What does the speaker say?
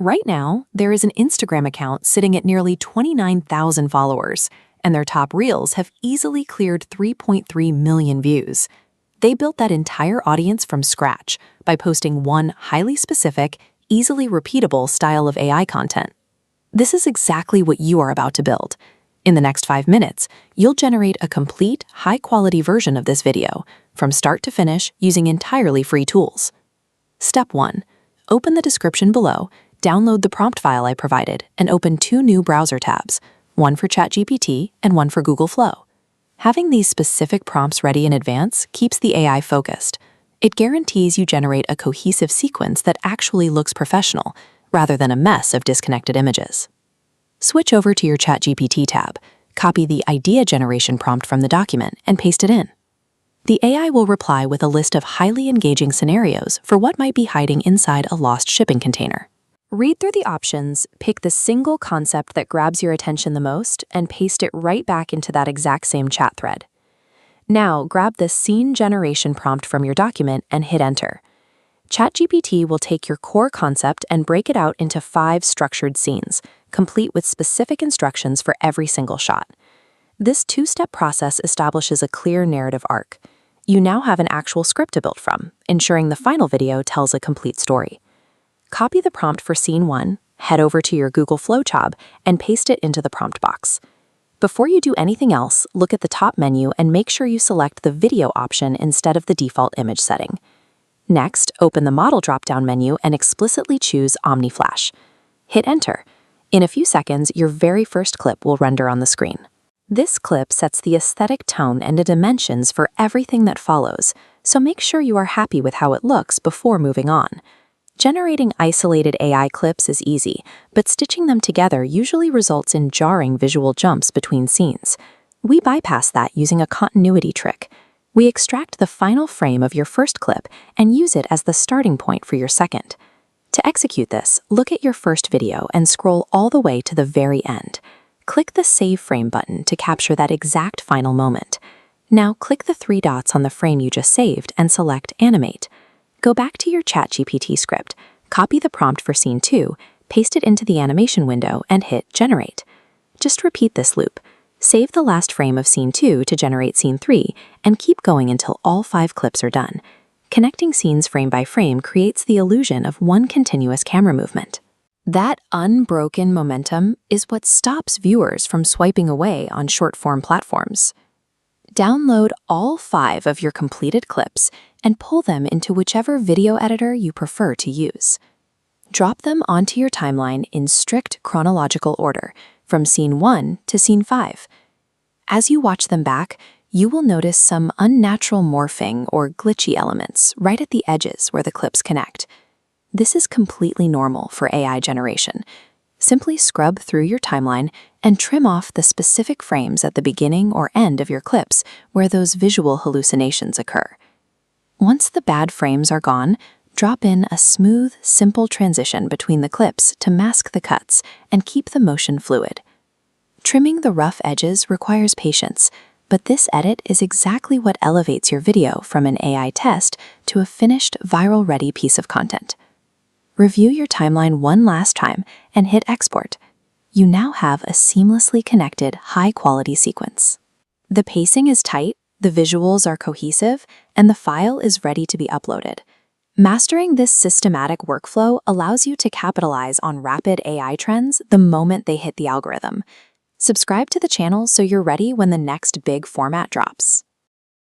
Right now, there is an Instagram account sitting at nearly 29,000 followers, and their top reels have easily cleared 3.3 million views. They built that entire audience from scratch by posting one highly specific, easily repeatable style of AI content. This is exactly what you are about to build. In the next 5 minutes, you'll generate a complete, high-quality version of this video, from start to finish using entirely free tools. Step 1. Open the description below, download the prompt file I provided, and open 2 new browser tabs, one for ChatGPT and one for Google Flow. Having these specific prompts ready in advance keeps the AI focused. It guarantees you generate a cohesive sequence that actually looks professional, rather than a mess of disconnected images. Switch over to your ChatGPT tab, copy the idea generation prompt from the document, and paste it in. The AI will reply with a list of highly engaging scenarios for what might be hiding inside a lost shipping container. Read through the options, pick the single concept that grabs your attention the most, and paste it right back into that exact same chat thread. Now, grab the scene generation prompt from your document and hit enter. ChatGPT will take your core concept and break it out into 5 structured scenes, complete with specific instructions for every single shot. This 2-step process establishes a clear narrative arc. You now have an actual script to build from, ensuring the final video tells a complete story. Copy the prompt for scene 1, head over to your Google Flow job, and paste it into the prompt box. Before you do anything else, look at the top menu and make sure you select the video option instead of the default image setting. Next, open the Model drop-down menu and explicitly choose Omni Flash. Hit Enter. In a few seconds, your very first clip will render on the screen. This clip sets the aesthetic tone and the dimensions for everything that follows, so make sure you are happy with how it looks before moving on. Generating isolated AI clips is easy, but stitching them together usually results in jarring visual jumps between scenes. We bypass that using a continuity trick. We extract the final frame of your first clip and use it as the starting point for your second. To execute this, look at your first video and scroll all the way to the very end. Click the Save Frame button to capture that exact final moment. Now click the 3 dots on the frame you just saved and select Animate. Go back to your ChatGPT script, copy the prompt for scene 2, paste it into the animation window, and hit Generate. Just repeat this loop. Save the last frame of scene 2 to generate scene 3, and keep going until all 5 clips are done. Connecting scenes frame by frame creates the illusion of one continuous camera movement. That unbroken momentum is what stops viewers from swiping away on short-form platforms. Download all 5 of your completed clips and pull them into whichever video editor you prefer to use. Drop them onto your timeline in strict chronological order, from scene 1 to scene 5. As you watch them back, you will notice some unnatural morphing or glitchy elements right at the edges where the clips connect. This is completely normal for AI generation. Simply scrub through your timeline and trim off the specific frames at the beginning or end of your clips where those visual hallucinations occur. Once the bad frames are gone, drop in a smooth, simple transition between the clips to mask the cuts and keep the motion fluid. Trimming the rough edges requires patience, but this edit is exactly what elevates your video from an AI test to a finished, viral-ready piece of content. Review your timeline one last time and hit Export. You now have a seamlessly connected, high-quality sequence. The pacing is tight, the visuals are cohesive, and the file is ready to be uploaded. Mastering this systematic workflow allows you to capitalize on rapid AI trends the moment they hit the algorithm. Subscribe to the channel so you're ready when the next big format drops.